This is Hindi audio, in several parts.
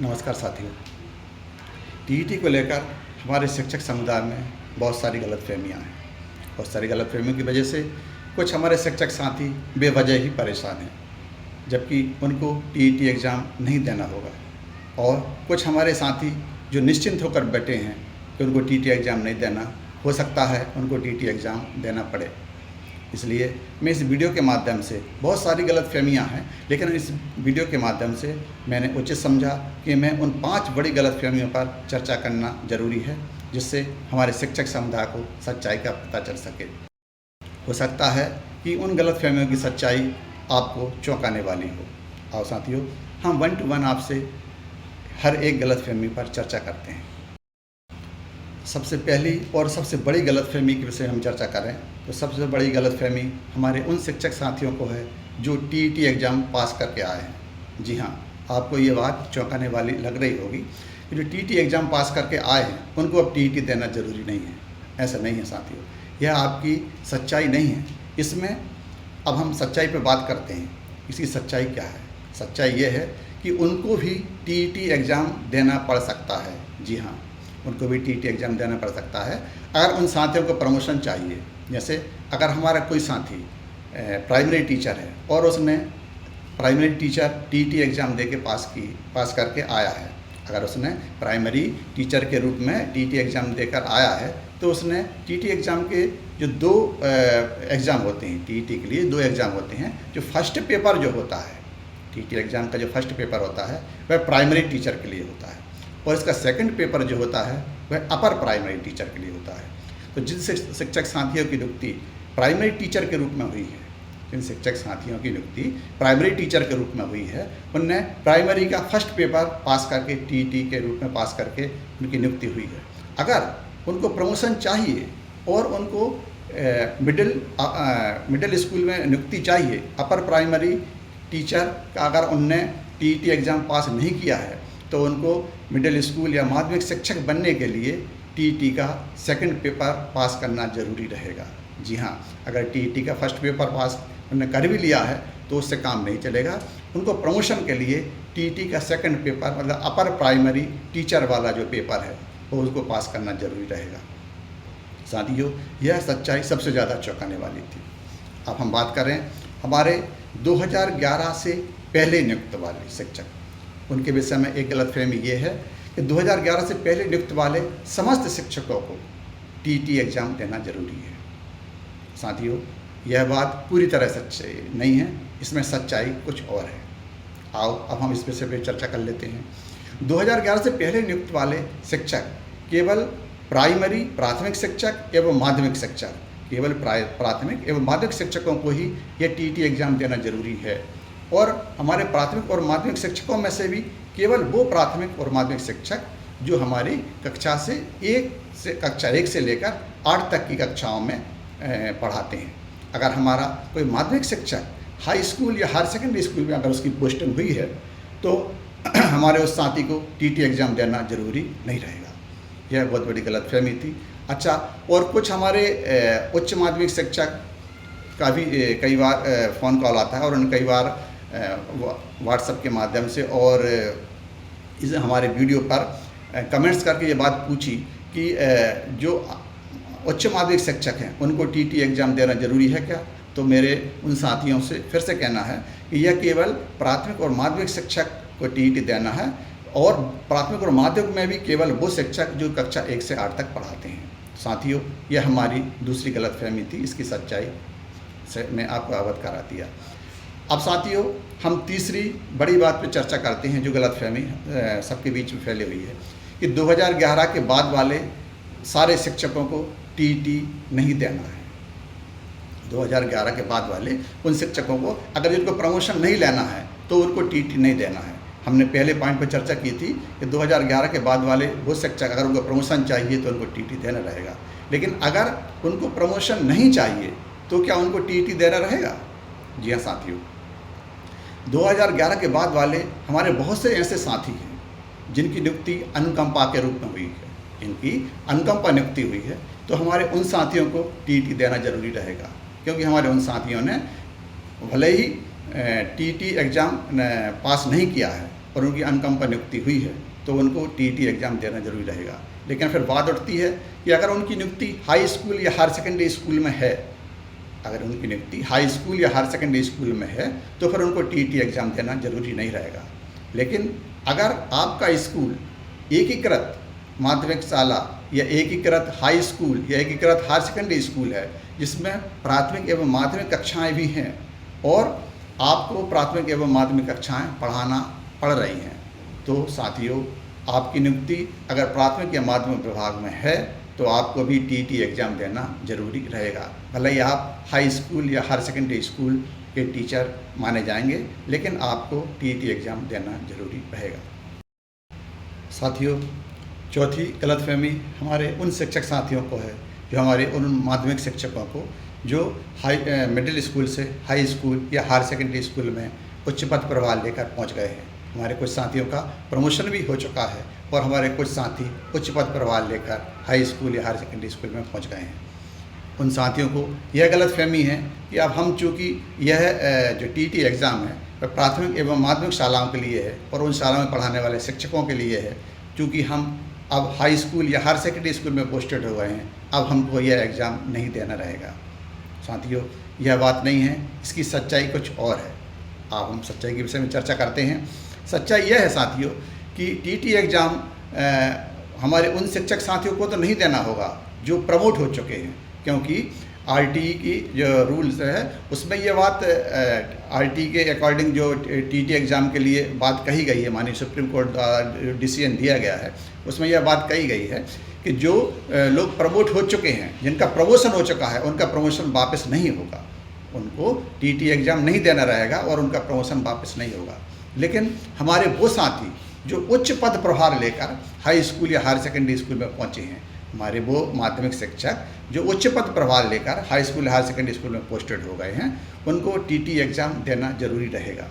नमस्कार साथियों। टीईटी को लेकर हमारे शिक्षक समुदाय में बहुत सारी गलतफहमियां हैं। बहुत सारी गलतफहमियों की वजह से कुछ हमारे शिक्षक साथी बेवजह ही परेशान हैं, जबकि उनको टीईटी एग्ज़ाम नहीं देना होगा। और कुछ हमारे साथी जो निश्चिंत होकर बैठे हैं कि उनको टीईटी एग्ज़ाम नहीं देना, हो सकता है उनको टीईटी एग्ज़ाम देना पड़े। इसलिए मैं इस वीडियो के माध्यम से, बहुत सारी गलतफहमियां हैं, लेकिन इस वीडियो के माध्यम से मैंने उचित समझा कि मैं उन 5 बड़ी गलतफहमियों पर चर्चा करना ज़रूरी है, जिससे हमारे शिक्षक समुदाय को सच्चाई का पता चल सके। हो सकता है कि उन गलतफहमियों की सच्चाई आपको चौंकाने वाली हो। आओ साथियों, हम 1 to 1 आपसे हर एक गलतफहमी पर चर्चा करते हैं। सबसे पहली और सबसे बड़ी गलतफहमी के विषय हम चर्चा करें तो सबसे बड़ी गलतफहमी हमारे उन शिक्षक साथियों को है जो टीईटी एग्ज़ाम पास करके आए हैं। जी हाँ, आपको ये बात चौंकाने वाली लग रही होगी कि जो टीईटी एग्ज़ाम पास करके आए हैं उनको अब टीईटी देना ज़रूरी नहीं है। ऐसा नहीं है साथियों, यह आपकी सच्चाई नहीं है। इसमें अब हम सच्चाई पर बात करते हैं। इसकी सच्चाई क्या है? सच्चाई ये है कि उनको भी टीईटी एग्ज़ाम देना पड़ सकता है। जी हाँ, उनको भी टीईटी एग्ज़ाम देना पड़ सकता है अगर उन साथियों को प्रमोशन चाहिए। जैसे अगर हमारा कोई साथी प्राइमरी टीचर है और उसने प्राइमरी टीचर टीईटी एग्ज़ाम दे के पास करके आया है, अगर उसने प्राइमरी टीचर के रूप में टीईटी एग्ज़ाम देकर आया है तो उसने टीईटी एग्ज़ाम के जो 2 एग्ज़ाम होते हैं, टीईटी के लिए 2 एग्ज़ाम होते हैं। जो फर्स्ट पेपर जो होता है, टीईटी एग्ज़ाम का जो फर्स्ट पेपर होता है वह प्राइमरी टीचर के लिए होता है, और इसका सेकंड पेपर जो होता है वह अपर प्राइमरी टीचर के लिए होता है। तो जिन शिक्षक साथियों की नियुक्ति प्राइमरी टीचर के रूप में हुई है, जिन शिक्षक साथियों की नियुक्ति प्राइमरी टीचर के रूप में हुई है, उनने प्राइमरी का फर्स्ट पेपर पास करके टीईटी के रूप में पास करके उनकी नियुक्ति हुई है। अगर उनको प्रमोशन चाहिए और उनको मिडिल स्कूल में नियुक्ति चाहिए, अपर प्राइमरी टीचर का अगर उनने टीईटी एग्ज़ाम पास नहीं किया है तो उनको मिडिल स्कूल या माध्यमिक शिक्षक बनने के लिए टीईटी का सेकंड पेपर पास करना ज़रूरी रहेगा। जी हाँ, अगर टीईटी का फर्स्ट पेपर पास उन्होंने कर भी लिया है तो उससे काम नहीं चलेगा। उनको प्रमोशन के लिए टीईटी का सेकंड पेपर, मतलब अपर प्राइमरी टीचर वाला जो पेपर है, वो उसको पास करना ज़रूरी रहेगा। साथियों, यह सच्चाई सबसे ज़्यादा चौंकाने वाली थी। अब हम बात करें हमारे 2011 से पहले नियुक्त वाले शिक्षक, उनके विषय में एक गलतफहमी ये है कि 2011 से पहले नियुक्त वाले समस्त शिक्षकों को टीईटी एग्ज़ाम देना ज़रूरी है। साथियों, यह बात पूरी तरह सच्चाई नहीं है, इसमें सच्चाई कुछ और है। आओ अब हम इस विषय पर चर्चा कर लेते हैं। 2011 से पहले नियुक्त वाले शिक्षक केवल प्राथमिक शिक्षक एवं माध्यमिक शिक्षक, केवल प्राथमिक एवं माध्यमिक शिक्षकों को ही यह टीईटी एग्ज़ाम देना ज़रूरी है। और हमारे प्राथमिक और माध्यमिक शिक्षकों में से भी केवल वो प्राथमिक और माध्यमिक शिक्षक जो हमारी कक्षा 1 से लेकर 8 तक की कक्षाओं में पढ़ाते हैं। अगर हमारा कोई माध्यमिक शिक्षक हाई स्कूल या हायर सेकेंडरी स्कूल में अगर उसकी पोस्टिंग हुई है तो हमारे उस साथी को टीईटी एग्ज़ाम देना ज़रूरी नहीं रहेगा। यह बहुत बड़ी गलतफहमी थी। अच्छा, और कुछ हमारे उच्च माध्यमिक शिक्षक का भी कई बार फ़ोन कॉल आता है और उन्हें कई बार व्हाट्सएप के माध्यम से और इस हमारे वीडियो पर कमेंट्स करके ये बात पूछी कि जो उच्च माध्यमिक शिक्षक हैं उनको टीईटी एग्ज़ाम देना ज़रूरी है क्या? तो मेरे उन साथियों से फिर से कहना है कि यह केवल प्राथमिक और माध्यमिक शिक्षक को टीईटी देना है, और प्राथमिक और माध्यमिक में भी केवल वो शिक्षक जो कक्षा 1 से 8 तक पढ़ाते हैं। साथियों, यह हमारी दूसरी गलतफहमी थी। इसकी सच्चाई से मैं आपको अवगत करा दिया। अब साथियों, हम तीसरी बड़ी बात पे चर्चा करते हैं जो गलतफहमी सबके बीच में फैली हुई है कि 2011 के बाद वाले सारे शिक्षकों को टीईटी नहीं देना है। 2011 के बाद वाले उन शिक्षकों को अगर जिनको प्रमोशन नहीं लेना है तो उनको टीईटी नहीं देना है। हमने पहले पॉइंट पर चर्चा की थी कि 2011 के बाद वाले वो शिक्षक अगर उनको प्रमोशन चाहिए तो उनको टीईटी देना रहेगा, लेकिन अगर उनको प्रमोशन नहीं चाहिए तो क्या उनको टीईटी देना रहेगा? जी हाँ साथियों, 2011 के बाद वाले हमारे बहुत से ऐसे साथी हैं जिनकी नियुक्ति अनुकंपा के रूप में हुई है, इनकी अनुकंपा नियुक्ति हुई है, तो हमारे उन साथियों को टीईटी देना जरूरी रहेगा, क्योंकि हमारे उन साथियों ने भले ही टीईटी एग्ज़ाम पास नहीं किया है और उनकी अनकम पर नियुक्ति हुई है तो उनको टीईटी एग्ज़ाम देना जरूरी रहेगा। लेकिन फिर बात उठती है कि अगर उनकी नियुक्ति हाई स्कूल या हायर सेकेंडरी स्कूल में है, अगर उनकी नियुक्ति हाई स्कूल या हायर सेकेंडरी स्कूल में है तो फिर उनको टीईटी एग्ज़ाम देना जरूरी नहीं रहेगा। लेकिन अगर आपका स्कूल एकीकृत माध्यमिक शाला या एकीकृत हाई स्कूल या एकीकृत हायर सेकेंडरी स्कूल है जिसमें प्राथमिक एवं माध्यमिक कक्षाएं भी हैं और आपको प्राथमिक एवं माध्यमिक कक्षाएं पढ़ाना पड़ रही हैं, तो साथियों आपकी नियुक्ति अगर प्राथमिक या माध्यमिक विभाग में है तो आपको भी टीईटी एग्ज़ाम देना जरूरी रहेगा। भले ही आप हाई स्कूल या हायर सेकेंडरी स्कूल के टीचर माने जाएंगे, लेकिन आपको टीईटी एग्ज़ाम देना जरूरी रहेगा। साथियों, चौथी गलतफहमी हमारे उन शिक्षक साथियों को है जो हमारे उन माध्यमिक शिक्षकों को जो मिडिल स्कूल से हाई स्कूल या हायर सेकेंडरी स्कूल में उच्च पद प्रभार लेकर पहुंच गए हैं। हमारे कुछ साथियों का प्रमोशन भी हो चुका है और हमारे कुछ साथी उच्च पद प्रभार लेकर हाई स्कूल या हायर सेकेंडरी स्कूल में पहुंच गए हैं। उन साथियों को यह गलतफहमी है कि अब हम चूँकि यह जो टीईटी एग्ज़ाम है वह प्राथमिक एवं माध्यमिक शालाओं के लिए है और उन शालाओं में पढ़ाने वाले शिक्षकों के लिए है, चूँकि हम अब हाई स्कूल या हायर सेकेंडरी स्कूल में पोस्टेड हो गए हैं, अब हमको यह एग्ज़ाम नहीं देना रहेगा। साथियों, यह बात नहीं है, इसकी सच्चाई कुछ और है। अब हम सच्चाई के विषय में चर्चा करते हैं। सच्चाई यह है साथियों कि टीईटी एग्ज़ाम हमारे उन शिक्षक साथियों को तो नहीं देना होगा जो प्रमोट हो चुके हैं, क्योंकि आरटीई की जो रूल्स है उसमें यह बात आरटीई के अकॉर्डिंग जो टीईटी एग्ज़ाम के लिए बात कही गई है, माननीय सुप्रीम कोर्ट द्वारा डिसीजन दिया गया है, उसमें यह बात कही गई है कि जो लोग प्रमोट हो चुके हैं, जिनका प्रमोशन हो चुका है, उनका प्रमोशन वापस नहीं होगा, उनको टीईटी एग्ज़ाम नहीं देना रहेगा और उनका प्रमोशन वापस नहीं होगा। लेकिन हमारे वो साथी जो उच्च पद प्रभार लेकर हाई स्कूल या हायर सेकेंडरी स्कूल में पहुँचे हैं, हमारे वो माध्यमिक शिक्षक जो उच्च पद प्रभार लेकर high school higher secondary school में पोस्टेड हो गए हैं, उनको टीईटी एग्ज़ाम देना जरूरी रहेगा।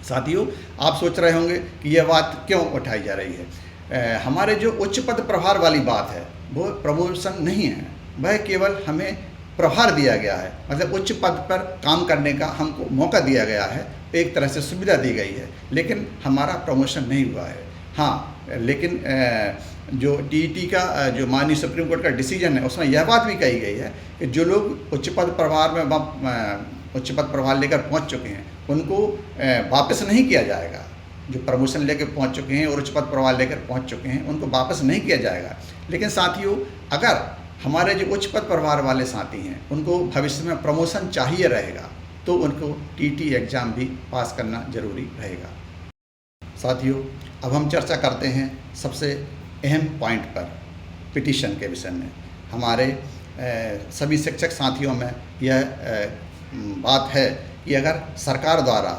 साथियों, आप सोच रहे होंगे कि यह बात क्यों उठाई जा रही है। हमारे जो उच्च पद प्रभार वाली बात है वो प्रमोशन नहीं है, वह केवल हमें प्रभार दिया गया है, मतलब उच्च पद पर काम करने का हमको मौका दिया गया है, एक तरह से सुविधा दी गई है, लेकिन हमारा प्रमोशन नहीं हुआ है। हाँ, लेकिन जो टीईटी का जो माननीय सुप्रीम कोर्ट का डिसीजन है उसमें यह बात भी कही गई है कि जो लोग उच्च पद प्रभार में उच्च पद प्रभार लेकर पहुंच चुके हैं उनको वापस नहीं किया जाएगा। जो प्रमोशन लेकर पहुंच चुके हैं और उच्च पद प्रभार लेकर पहुंच चुके हैं उनको वापस नहीं किया जाएगा। लेकिन साथियों, अगर हमारे जो उच्च पद प्रभार वाले साथी हैं उनको भविष्य में प्रमोशन चाहिए रहेगा तो उनको टीईटी एग्ज़ाम भी पास करना जरूरी रहेगा। साथियों, अब हम चर्चा करते हैं सबसे अहम पॉइंट पर, पिटीशन के विषय में। हमारे सभी शिक्षक साथियों में यह बात है कि अगर सरकार द्वारा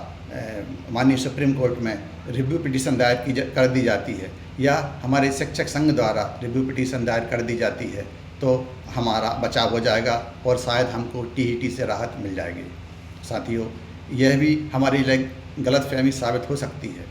माननीय सुप्रीम कोर्ट में रिव्यू पिटीशन दायर कर दी जाती है या हमारे शिक्षक संघ द्वारा रिव्यू पिटीशन दायर कर दी जाती है तो हमारा बचाव हो जाएगा और शायद हमको टीईटी से राहत मिल जाएगी। साथियों, यह भी हमारी गलतफहमी साबित हो सकती है,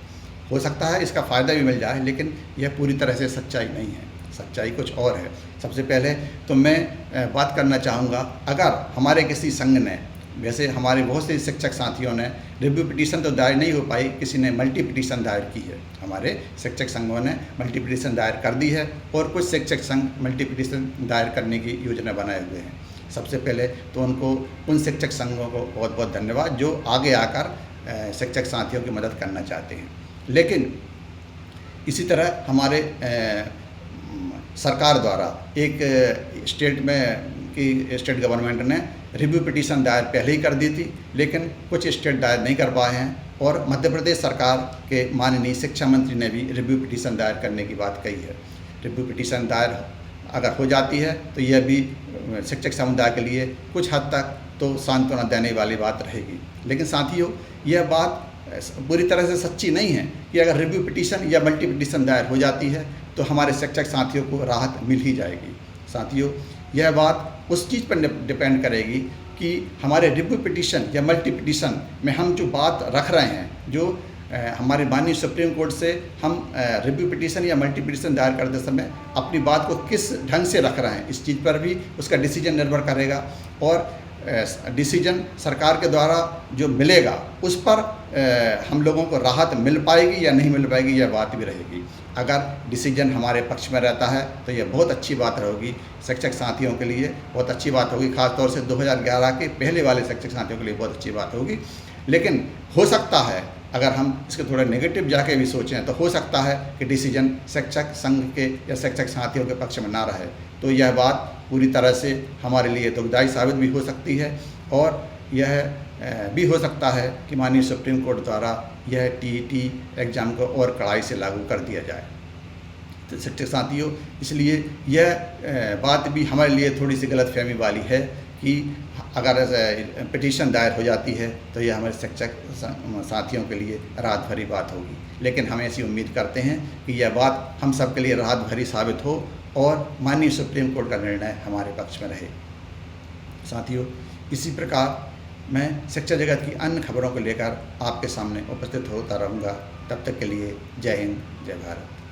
हो सकता है इसका फ़ायदा भी मिल जाए, लेकिन यह पूरी तरह से सच्चाई नहीं है, सच्चाई कुछ और है। सबसे पहले तो मैं बात करना चाहूँगा, अगर हमारे किसी संघ ने, वैसे हमारे बहुत से शिक्षक साथियों ने रिव्यू पिटीशन तो दायर नहीं हो पाई, किसी ने मल्टी पिटीशन दायर की है। हमारे शिक्षक संघों ने मल्टी पिटीशन दायर कर दी है और कुछ शिक्षक संघ मल्टी पिटीशन दायर करने की योजना बनाए हुए हैं। सबसे पहले तो उनको, उन शिक्षक संघों को बहुत बहुत धन्यवाद जो आगे आकर शिक्षक साथियों की मदद करना चाहते हैं। लेकिन इसी तरह हमारे सरकार द्वारा एक स्टेट गवर्नमेंट ने रिव्यू पिटीशन दायर पहले ही कर दी थी, लेकिन कुछ स्टेट दायर नहीं कर पाए हैं और मध्य प्रदेश सरकार के माननीय शिक्षा मंत्री ने भी रिव्यू पिटीशन दायर करने की बात कही है। रिव्यू पिटीशन दायर अगर हो जाती है तो यह भी शिक्षक समुदाय के लिए कुछ हद तक तो सांत्वना देने वाली बात रहेगी। लेकिन साथियों, यह बात पूरी तरह से सच्ची नहीं है कि अगर रिव्यू पिटीशन या मल्टी पिटीशन दायर हो जाती है तो हमारे शिक्षक साथियों को राहत मिल ही जाएगी। साथियों, यह बात उस चीज़ पर डिपेंड करेगी कि हमारे रिव्यू पिटीशन या मल्टी पिटीशन में हम जो बात रख रहे हैं, जो हमारे माननीय सुप्रीम कोर्ट से हम रिव्यू पिटीशन या मल्टी पिटीशन दायर करते समय अपनी बात को किस ढंग से रख रहे हैं, इस चीज़ पर भी उसका डिसीजन निर्भर करेगा और डिसीजन सरकार के द्वारा जो मिलेगा उस पर हम लोगों को राहत मिल पाएगी या नहीं मिल पाएगी, यह बात भी रहेगी। अगर डिसीजन हमारे पक्ष में रहता है तो यह बहुत अच्छी बात होगी शिक्षक साथियों के लिए, बहुत अच्छी बात होगी। ख़ासतौर से 2011 के पहले वाले शिक्षक साथियों के लिए बहुत अच्छी बात होगी। लेकिन हो सकता है अगर हम इसके थोड़ा नेगेटिव जाके भी सोचें तो हो सकता है कि डिसीजन शिक्षक संघ के या शिक्षक साथियों के पक्ष में ना रहे, तो यह बात पूरी तरह से हमारे लिए दुखदायी साबित भी हो सकती है। और यह भी हो सकता है कि माननीय सुप्रीम कोर्ट द्वारा यह टीईटी एग्ज़ाम को और कड़ाई से लागू कर दिया जाए। तो शिक्षक साथियों, इसलिए यह बात भी हमारे लिए थोड़ी सी गलतफहमी वाली है कि अगर पिटीशन दायर हो जाती है तो यह हमारे शिक्षक साथियों के लिए राहत भरी बात होगी। लेकिन हम ऐसी उम्मीद करते हैं कि यह बात हम सब के लिए राहत भरी साबित हो और माननीय सुप्रीम कोर्ट का निर्णय हमारे पक्ष में रहे। साथियों, इसी प्रकार मैं शिक्षा जगत की अन्य खबरों को लेकर आपके सामने उपस्थित होता रहूँगा। तब तक के लिए जय हिंद, जय भारत।